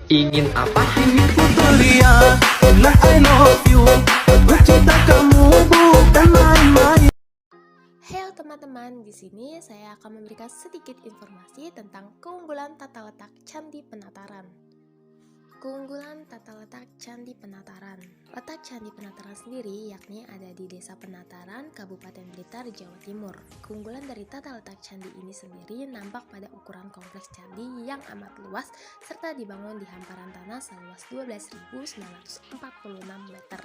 Ingin apa? Ingin ku teriak, bilang I love you. Aku cinta kamu bukan main-main. Halo teman-teman, di sini saya akan memberikan sedikit informasi tentang keunggulan tata letak Candi Penataran. Keunggulan tata letak Candi Penataran. Letak Candi Penataran sendiri yakni ada di Desa Penataran, Kabupaten Blitar, Jawa Timur. Keunggulan dari tata letak candi ini sendiri nampak pada ukuran kompleks candi yang amat luas serta dibangun di hamparan tanah seluas 12.946 meter.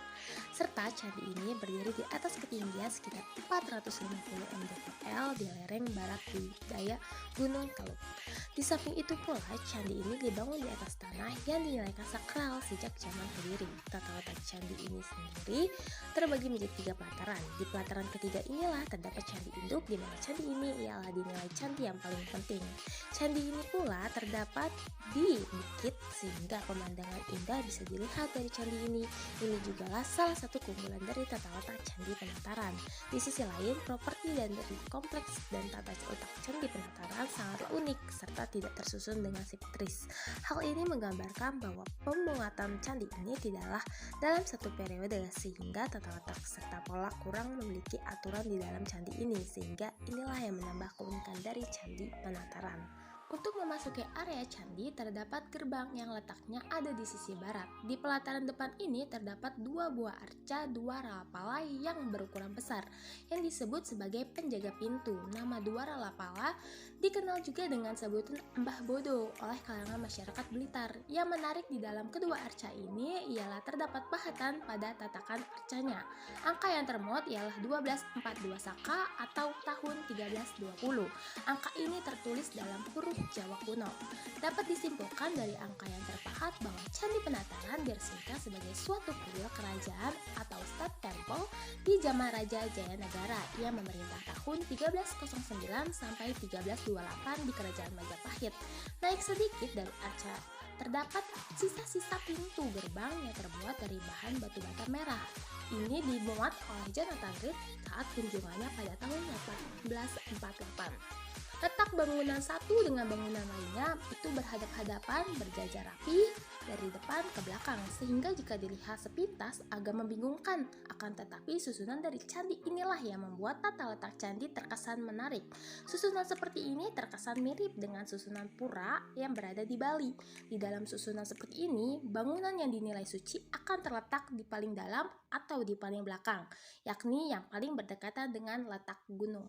Serta candi ini berdiri di atas ketinggian sekitar 450 mdpl di lereng barat budaya Gunung Keluk. Di samping itu pula, candi ini dibangun di atas tanah yang dinilai sakral sejak zaman berdiri. Tata letak candi ini sendiri terbagi menjadi 3 pelataran. Di pelataran ketiga inilah terdapat candi induk, di mana candi ini ialah dinilai candi yang paling penting. Candi ini pula terdapat di bukit sehingga pemandangan indah bisa dilihat dari candi ini. Ini juga salah satu keunggulan dari tata letak Candi Penataran. Di sisi lain, properti dan dari kompleks dan tata letak Candi Penataran sangatlah unik serta tidak tersusun dengan simetris. Hal ini menggambarkan bahwa pembuatan candi ini tidaklah dalam satu periode sehingga tata letak serta pola kurang memiliki aturan di dalam candi ini, sehingga inilah yang menambah keunikan dari Candi Penataran. Untuk memasuki area candi terdapat gerbang yang letaknya ada di sisi barat. Di pelataran depan ini terdapat 2 buah arca 2 ralapala yang berukuran besar yang disebut sebagai penjaga pintu. Nama 2 ralapala dikenal juga dengan sebutan Mbah Bodo oleh kalangan masyarakat Blitar. Yang menarik di dalam kedua arca ini ialah terdapat pahatan pada tatakan arcanya. Angka yang termuat ialah 1242 Saka atau tahun 1320. Angka ini tertulis dalam huruf Jawa kuno. Dapat disimpulkan dari angka yang terpahat bahwa Candi Penataran diresmikan sebagai suatu kuil kerajaan atau state temple di zaman Raja Jayanagara yang memerintah tahun 1309 sampai 1328 di Kerajaan Majapahit. Naik sedikit dari arca terdapat sisa-sisa pintu gerbang yang terbuat dari bahan batu bata merah. Ini dimuat oleh Jonathan Reed saat kunjungannya pada tahun 1848. Letak bangunan satu dengan bangunan lainnya itu berhadap-hadapan, berjajar rapi dari depan ke belakang, sehingga jika dilihat sepintas agak membingungkan. Akan tetapi susunan dari candi inilah yang membuat tata letak candi terkesan menarik. Susunan seperti ini terkesan mirip dengan susunan pura yang berada di Bali. Di dalam susunan seperti ini, bangunan yang dinilai suci akan terletak di paling dalam atau di paling belakang, yakni yang paling berdekatan dengan letak gunung.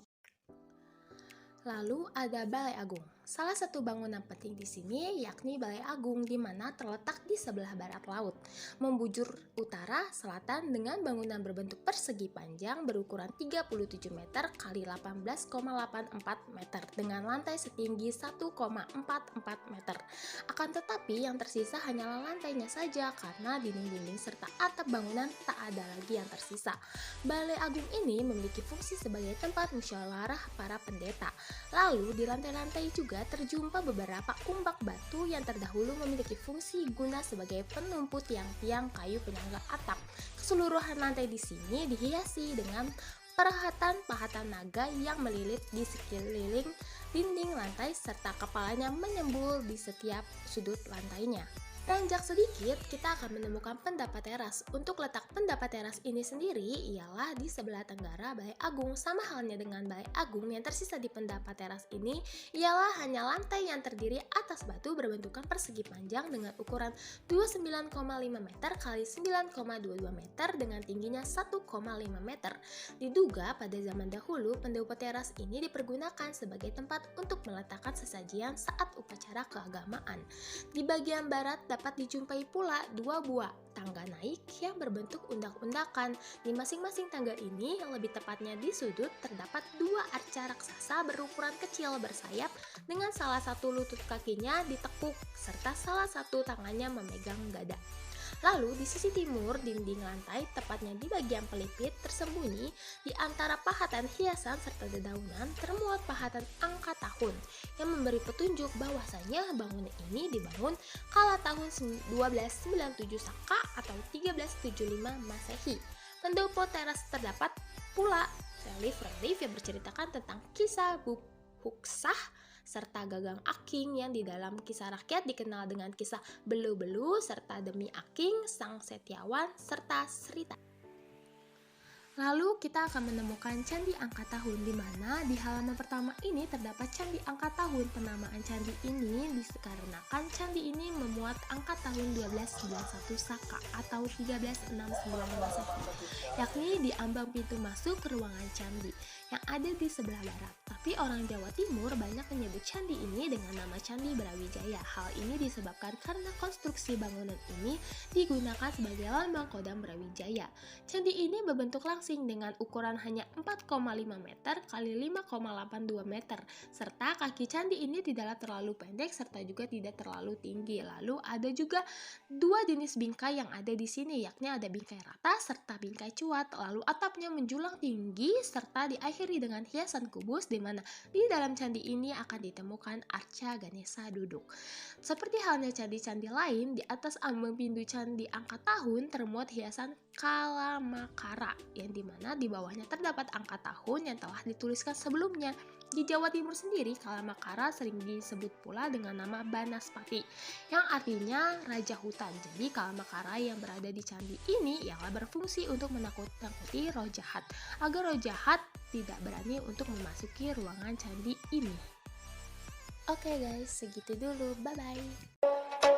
Lalu ada Balai Agung. Salah satu bangunan penting di sini yakni Balai Agung, di mana terletak di sebelah barat laut, membujur utara selatan dengan bangunan berbentuk persegi panjang berukuran 37 meter kali 18,84 meter dengan lantai setinggi 1,44 meter. Akan tetapi yang tersisa hanyalah lantainya saja karena dinding-dinding serta atap bangunan tak ada lagi yang tersisa. Balai Agung ini memiliki fungsi sebagai tempat musyawarah para pendeta. Lalu di lantai-lantai juga terjumpa beberapa umbak batu yang terdahulu memiliki fungsi guna sebagai penumpu tiang-tiang kayu penyangga atap. Keseluruhan lantai di sini dihiasi dengan pahatan naga yang melilit di sekeliling dinding lantai serta kepalanya menyembul di setiap sudut lantainya. Beranjak sedikit, kita akan menemukan pendapat teras. Untuk letak pendapat teras ini sendiri ialah di sebelah tenggara Balai Agung. Sama halnya dengan Balai Agung, yang tersisa di pendapat teras ini ialah hanya lantai yang terdiri atas batu berbentukan persegi panjang dengan ukuran 29,5 meter kali 9,22 meter dengan tingginya 1,5 meter. Diduga pada zaman dahulu pendapat teras ini dipergunakan sebagai tempat untuk meletakkan sesajian saat upacara keagamaan. Di bagian barat dapat dijumpai pula 2 buah tangga naik yang berbentuk undak-undakan. Di masing-masing tangga ini, lebih tepatnya di sudut, terdapat 2 arca raksasa berukuran kecil bersayap dengan salah satu lutut kakinya ditekuk serta salah satu tangannya memegang dada. Lalu di sisi timur dinding lantai, tepatnya di bagian pelipit tersembunyi di antara pahatan hiasan serta dedaunan, termuat pahatan angka tahun yang memberi petunjuk bahwasanya bangunan ini dibangun kala tahun 1297 Saka atau 1375 Masehi. Pendopo teras terdapat pula relief-relief yang berceritakan tentang kisah Buksah serta Gagang Aking yang di dalam kisah rakyat dikenal dengan kisah Belu-Belu, serta Demi Aking, Sang Setiawan, serta Srita. Lalu kita akan menemukan candi angka tahun, di mana di halaman pertama ini terdapat candi angka tahun. Penamaan candi ini dikarenakan candi ini memuat angka tahun 1291 Saka atau 1369 Masehi, yakni di ambang pintu masuk ke ruangan candi yang ada di sebelah barat. Tapi orang Jawa Timur banyak menyebut candi ini dengan nama Candi Brawijaya. Hal ini disebabkan karena konstruksi bangunan ini digunakan sebagai lambang Kodam Brawijaya. Candi ini berbentuk langsing dengan ukuran hanya 4,5 meter kali 5,82 meter, serta kaki candi ini tidaklah terlalu pendek serta juga tidak terlalu tinggi. Lalu ada juga dua jenis bingkai yang ada di sini, yakni ada bingkai rata serta bingkai cuat. Lalu atapnya menjulang tinggi serta diakhiri dengan hiasan kubus, di mana di dalam candi ini akan ditemukan arca Ganesha duduk. Seperti halnya candi-candi lain, di atas ambang pintu candi angka tahun termuat hiasan Kalamakara, yang dimana di bawahnya terdapat angka tahun yang telah dituliskan sebelumnya. Di Jawa Timur sendiri, Kalamakara sering disebut pula dengan nama Banaspati, yang artinya Raja Hutan. Jadi Kalamakara yang berada di candi ini ialah berfungsi untuk menakut-nakuti roh jahat, agar roh jahat tidak berani untuk memasuki ruangan candi ini. Oke guys, segitu dulu. Bye-bye.